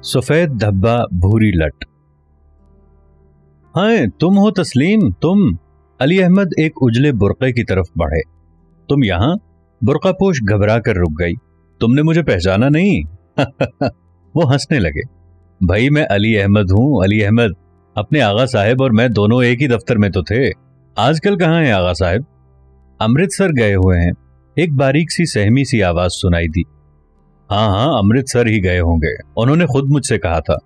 सफेद धब्बा भूरी लट। हाँ तुम हो तस्लीम, तुम? अली अहमद एक उजले बुर्के की तरफ बढ़े। तुम यहाँ? बुर्कापोश घबरा कर रुक गई। तुमने मुझे पहचाना नहीं? वो हंसने लगे। भाई मैं अली अहमद हूँ, अली अहमद। अपने आगा साहब और मैं दोनों एक ही दफ्तर में तो थे। आजकल कहाँ हैं आगा साहब? अमृतसर गए हुए हैं। एक बारीक सी सहमी सी आवाज सुनाई दी। हाँ अमृतसर ही गए होंगे, उन्होंने खुद मुझसे कहा था।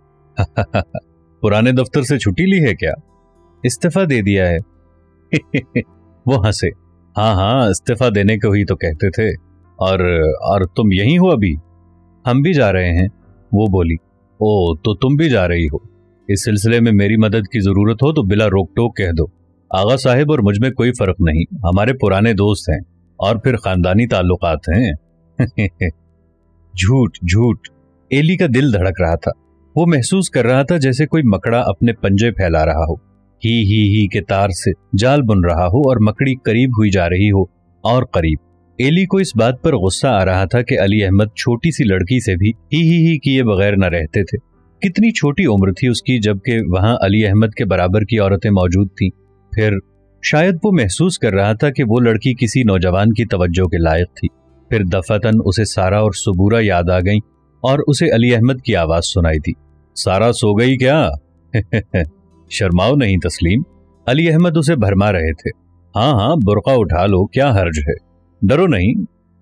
पुराने दफ्तर से छुट्टी ली है क्या? इस्तीफा दे दिया है। वो हंसे। हाँ इस्तीफा देने को ही तो कहते थे। और तुम यहीं हो अभी? हम भी जा रहे हैं, वो बोली। ओ तो तुम भी जा रही हो? इस सिलसिले में मेरी मदद की जरूरत हो तो बिला रोक टोक कह दो। आगा साहिब और मुझ में कोई फर्क नहीं, हमारे पुराने दोस्त हैं और फिर खानदानी ताल्लुकात हैं। झूठ झूठ। एली का दिल धड़क रहा था। वो महसूस कर रहा था जैसे कोई मकड़ा अपने पंजे फैला रहा हो, ही के तार से जाल बुन रहा हो और मकड़ी करीब हुई जा रही हो और करीब। एली को इस बात पर गुस्सा आ रहा था कि अली अहमद छोटी सी लड़की से भी ही किए बगैर न रहते थे। कितनी छोटी उम्र थी उसकी, जबकि वहां अली अहमद के बराबर की औरतें मौजूद थीं। फिर शायद वो महसूस कर रहा था कि वो लड़की किसी नौजवान की तवज्जो के लायक थी। फिर दफातन उसे सारा और सुबूरा याद आ गई और उसे अली अहमद की आवाज सुनाई दी। सारा सो गई क्या? शर्माओ नहीं तस्लीम। अली अहमद उसे भरमा रहे थे। हाँ बुर्का उठा लो, क्या हर्ज है, डरो नहीं,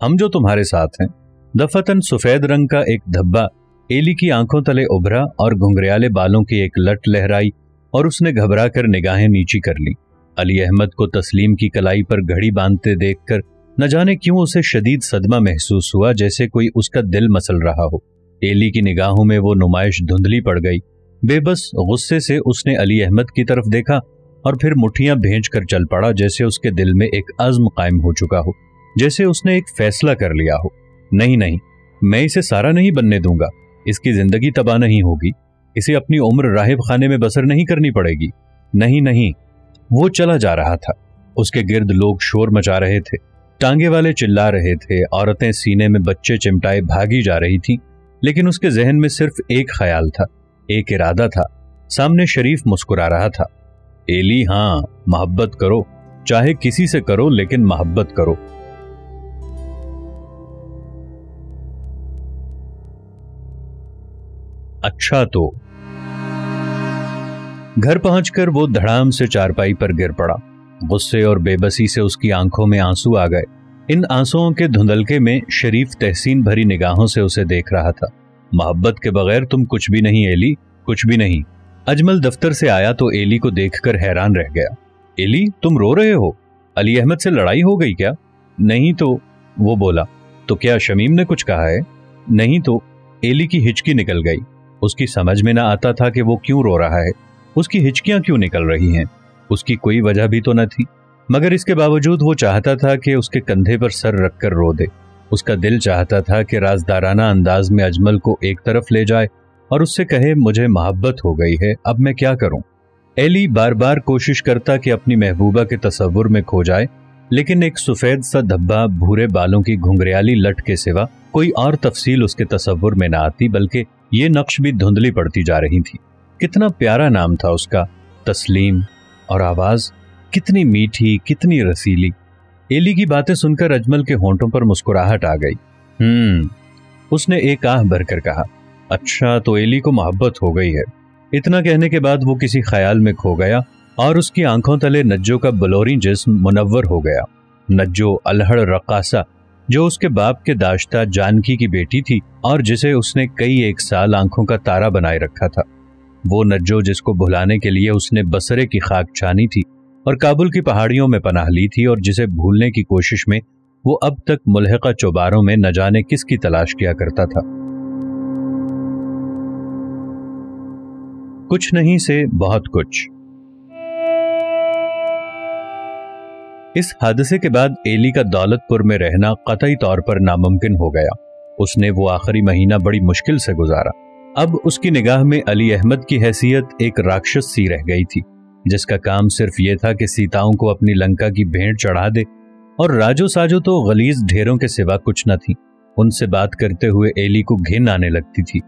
हम जो तुम्हारे साथ हैं। दफातन सफेद रंग का एक धब्बा एली की आंखों तले उभरा और घुंघरियाले बालों की एक लट लहराई और उसने घबरा कर निगाहें नीची कर ली। अली अहमद को तस्लीम की कलाई पर घड़ी बांधते देखकर न जाने क्यों उसे शदीद सदमा महसूस हुआ, जैसे कोई उसका दिल मसल रहा हो। एली की निगाहों में वो नुमाइश धुंधली पड़ गई। बेबस गुस्से से उसने अली अहमद की तरफ देखा और फिर मुट्ठियां भेज कर चल पड़ा, जैसे उसके दिल में एक अज़्म कायम हो चुका हो, जैसे उसने एक फैसला कर लिया हो। नहीं, मैं इसे सारा नहीं बनने दूंगा, इसकी जिंदगी तबाह नहीं होगी, इसे अपनी उम्र राहिब खाने में बसर नहीं करनी पड़ेगी। नहीं। वो चला जा रहा था। उसके गिर्द लोग शोर मचा रहे थे, टांगे वाले चिल्ला रहे थे, औरतें सीने में बच्चे चिमटाए भागी जा रही थीं, लेकिन उसके जहन में सिर्फ एक ख्याल था, एक इरादा था। सामने शरीफ मुस्कुरा रहा था। एली, हाँ मोहब्बत करो, चाहे किसी से करो, लेकिन मोहब्बत करो। अच्छा तो घर पहुंचकर वो धड़ाम से चारपाई पर गिर पड़ा। गुस्से और बेबसी से उसकी आंखों में आंसू आ गए। इन आंसुओं के धुंधलके में शरीफ तहसीन भरी निगाहों से उसे देख रहा था। मोहब्बत के बगैर तुम कुछ भी नहीं एली, कुछ भी नहीं। अजमल दफ्तर से आया तो एली को देखकर हैरान रह गया। एली, तुम रो रहे हो? अली अहमद से लड़ाई हो गई क्या? नहीं तो, वो बोला। तो क्या शमीम ने कुछ कहा है? नहीं तो। एली की हिचकी निकल गई। उसकी समझ में ना आता था कि वो क्यों रो रहा है, उसकी हिचकियां क्यों निकल रही हैं। उसकी कोई वजह भी तो न थी, मगर इसके बावजूद वो चाहता था कि उसके कंधे पर सर रखकर रो दे। उसका दिल चाहता था कि राजदाराना अंदाज में अजमल को एक तरफ ले जाए और उससे कहे, मुझे मोहब्बत हो गई है, अब मैं क्या करूं। एली बार बार कोशिश करता कि अपनी महबूबा के तसव्वुर में खो जाए, लेकिन एक सफेद सा धब्बा भूरे बालों की घुंघरियाली लट के सिवा कोई और तफसील उसके तसव्वुर में न आती, बल्कि ये नक्श भी धुंधली पड़ती जा रही थी। कितना प्यारा नाम था उसका, तस्लीम, और आवाज कितनी मीठी, कितनी रसीली। एली की बातें सुनकर अजमल के होंठों पर मुस्कुराहट आ गई। उसने एक आह भरकर कहा, अच्छा तो एली को मोहब्बत हो गई है। इतना कहने के बाद वो किसी ख्याल में खो गया और उसकी आंखों तले नज्जो का बलौरी जिस्म मुनव्वर हो गया। नज्जो अलहड़ रक्कासा, जो उसके बाप के दाश्ता जानकी की बेटी थी और जिसे उसने कई एक साल आंखों का तारा बनाए रखा था। वो नज्जो जिसको भुलाने के लिए उसने बसरे की खाक छानी थी और काबुल की पहाड़ियों में पनाह ली थी, और जिसे भूलने की कोशिश में वो अब तक मुल्हिका चौबारों में न जाने किसकी तलाश किया करता था। कुछ नहीं से बहुत कुछ। इस हादसे के बाद एली का दौलतपुर में रहना कतई तौर पर नामुमकिन हो गया। उसने वो आखिरी महीना बड़ी मुश्किल से गुजारा। अब उसकी निगाह में अली अहमद की हैसियत एक राक्षस सी रह गई थी, जिसका काम सिर्फ ये था कि सीताओं को अपनी लंका की भेंट चढ़ा दे, और राजो साजो तो गलीज ढेरों के सिवा कुछ न थी। उनसे बात करते हुए एली को घिन आने लगती थी।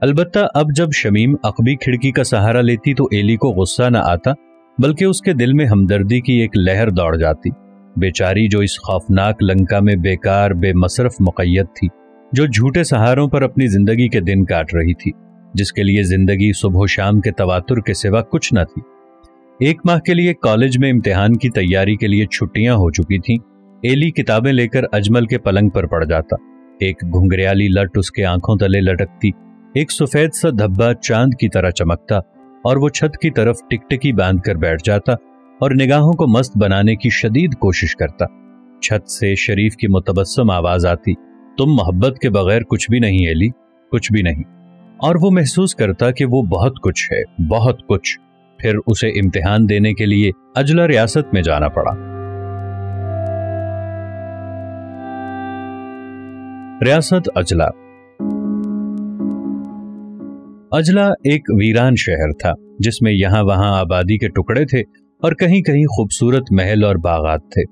अलबत्ता अब जब शमीम अकबी खिड़की का सहारा लेती तो एली को गुस्सा न आता, बल्कि उसके दिल में हमदर्दी की एक लहर दौड़ जाती। बेचारी जो इस खौफनाक लंका में बेकार बेमसरफ मुक़य्यद थी, जो झूठे सहारों पर अपनी जिंदगी के दिन काट रही थी, जिसके लिए जिंदगी सुबह शाम के तवातुर के सिवा कुछ न थी। 1 माह के लिए कॉलेज में इम्तिहान की तैयारी के लिए छुट्टियां हो चुकी थीं। एली किताबें लेकर अजमल के पलंग पर पड़ जाता। एक घुंघरियाली लट उसके आंखों तले लटकती, एक सफेद सा धब्बा चांद की तरह चमकता और वो छत की तरफ टिकटिकी बांध कर बैठ जाता और निगाहों को मस्त बनाने की शदीद कोशिश करता। छत से शरीफ की मुतबस्सम आवाज आती, तुम मोहब्बत के बगैर कुछ भी नहीं एली, कुछ भी नहीं। और वो महसूस करता कि वो बहुत कुछ है, बहुत कुछ। फिर उसे इम्तिहान देने के लिए अजला रियासत में जाना पड़ा। रियासत अजला। अजला एक वीरान शहर था जिसमें यहां वहां आबादी के टुकड़े थे और कहीं कहीं खूबसूरत महल और बागात थे।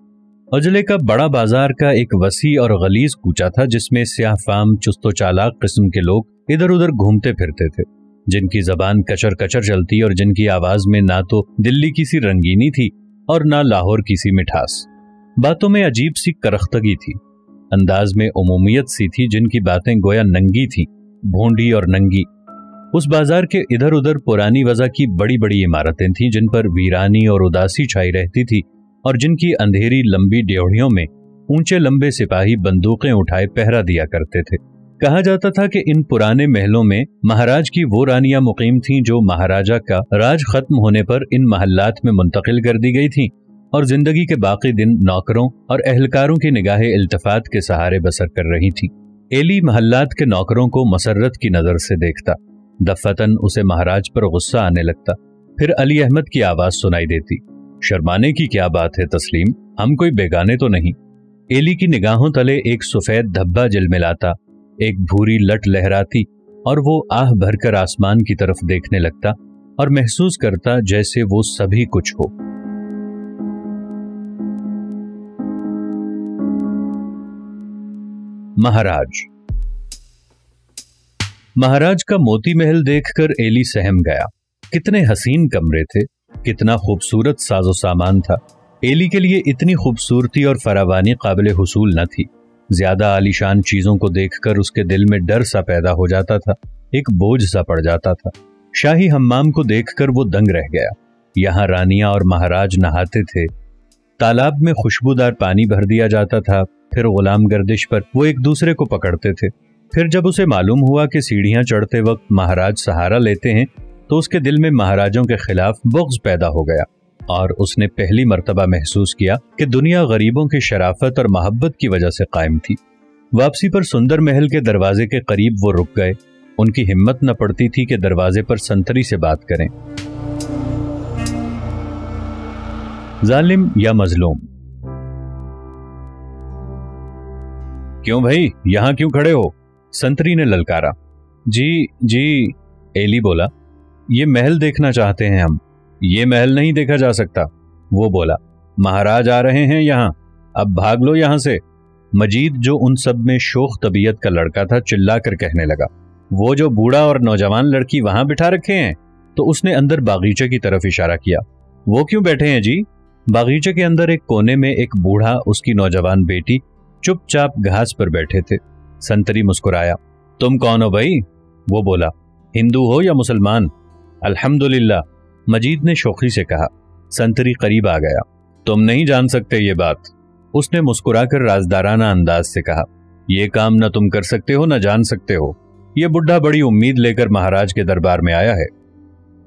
अजले का बड़ा बाजार का एक वसी और गलीज कूचा था जिसमें स्याह फाम चुस्तो चालाक किस्म के लोग इधर उधर घूमते फिरते थे, जिनकी जबान कचर कचर चलती और जिनकी आवाज में ना तो दिल्ली की सी रंगीनी थी और ना लाहौर की सी मिठास। बातों में अजीब सी करख्तगी थी, अंदाज में उमूमियत सी थी, जिनकी बातें गोया नंगी थी, भोंडी और नंगी। उस बाजार के इधर उधर पुरानी वजह की बड़ी बड़ी इमारतें थीं जिन पर वीरानी और उदासी छाई रहती थी और जिनकी अंधेरी लंबी ड्योढ़ियों में ऊंचे लंबे सिपाही बंदूकें उठाए पहरा दिया करते थे। कहा जाता था कि इन पुराने महलों में महाराज की वो रानियां मुकीम थीं जो महाराजा का राज खत्म होने पर इन महल्लात में मुंतकिल कर दी गई थीं और जिंदगी के बाकी दिन नौकरों और अहलकारों की निगाह इल्तफात के सहारे बसर कर रही थीं। एली महल्लात के नौकरों को मसर्रत की नजर से देखता। दफतन उसे महाराज पर गुस्सा आने लगता। फिर अली अहमद की आवाज सुनाई देती, शर्माने की क्या बात है तस्लीम, हम कोई बेगाने तो नहीं। एली की निगाहों तले एक सफेद धब्बा झिलमिलाता, एक भूरी लट लहराती और वो आह भरकर आसमान की तरफ देखने लगता और महसूस करता जैसे वो सभी कुछ हो। महाराज का मोती महल देखकर एली सहम गया। कितने हसीन कमरे थे, कितना खूबसूरत साजो सामान था। एली के लिए इतनी खूबसूरती और फरावानी काबिल हुसूल न थी। ज्यादा आलीशान चीजों को देखकर उसके दिल में डर सा पैदा हो जाता था, एक बोझ सा पड़ जाता था। शाही हम्माम को देखकर वो दंग रह गया। यहाँ रानियां और महाराज नहाते थे, तालाब में खुशबूदार पानी भर दिया जाता था। फिर गुलाम गर्दिश पर वो एक दूसरे को पकड़ते थे। फिर जब उसे मालूम हुआ कि सीढ़ियां चढ़ते वक्त महाराज सहारा लेते हैं तो उसके दिल में महाराजों के खिलाफ बुग़्ज़ पैदा हो गया और उसने पहली मर्तबा महसूस किया कि दुनिया गरीबों की शराफत और मोहब्बत की वजह से कायम थी। वापसी पर सुंदर महल के दरवाजे के करीब वो रुक गए। उनकी हिम्मत न पड़ती थी कि दरवाजे पर संतरी से बात करें। जालिम या मजलूम। क्यों भाई, यहां क्यों खड़े हो? संतरी ने ललकारा। जी, एली बोला, ये महल देखना चाहते हैं हम। ये महल नहीं देखा जा सकता, वो बोला, महाराज आ रहे हैं यहाँ, अब भाग लो यहां से। मजीद जो उन सब में शोख तबीयत का लड़का था चिल्लाकर कहने लगा, वो जो बूढ़ा और नौजवान लड़की वहां बिठा रखे हैं? तो उसने अंदर बागीचे की तरफ इशारा किया। वो क्यों बैठे हैं जी? बागीचे के अंदर एक कोने में एक बूढ़ा, उसकी नौजवान बेटी चुपचाप घास पर बैठे थे। संतरी मुस्कुराया। तुम कौन हो भाई? वो बोला, हिंदू हो या मुसलमान? अल्हम्दुलिल्लाह, मजीद ने शौखी से कहा। संतरी करीब आ गया। तुम नहीं जान सकते ये बात, उसने मुस्कुराकर राजदाराना अंदाज से कहा। ये काम न तुम कर सकते हो न जान सकते हो। ये बुढ़ा बड़ी उम्मीद लेकर महाराज के दरबार में आया है।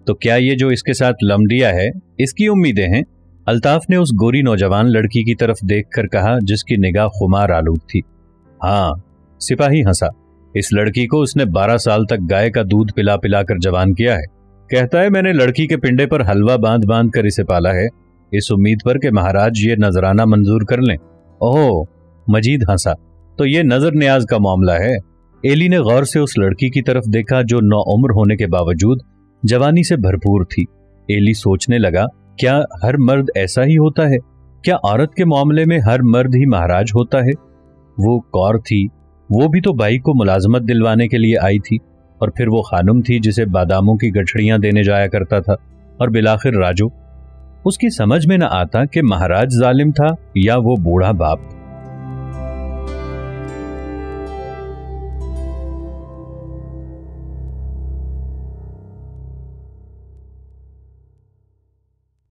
तो क्या ये जो इसके साथ लमडिया है इसकी उम्मीदें हैं? अल्ताफ ने उस गोरी नौजवान लड़की की तरफ देखकर कहा जिसकी निगाह खुमार आलूद थी। हाँ, सिपाही हंसा। इस लड़की को उसने 12 साल तक गाय का दूध पिला पिला कर जवान किया है। कहता है मैंने लड़की के पिंडे पर हलवा बांध बांध कर इसे पाला है, इस उम्मीद पर कि महाराज ये नजराना मंजूर कर लें। ओह, मजीद हंसा। तो ये नजर न्याज का मामला है। एली ने गौर से उस लड़की की तरफ देखा जो नौउम्र होने के बावजूद जवानी से भरपूर थी। एली सोचने लगा, क्या हर मर्द ऐसा ही होता है? क्या औरत के मामले में हर मर्द ही महाराज होता है? वो कौर थी, वो भी तो बाई को मुलाजमत दिलवाने के लिए आई थी اور پھر وہ خانم تھی جسے باداموں کی گٹھڑیاں دینے جایا کرتا تھا، اور بالآخر راجو۔ اس کی سمجھ میں نہ آتا کہ مہاراج ظالم تھا یا وہ بوڑھا باپ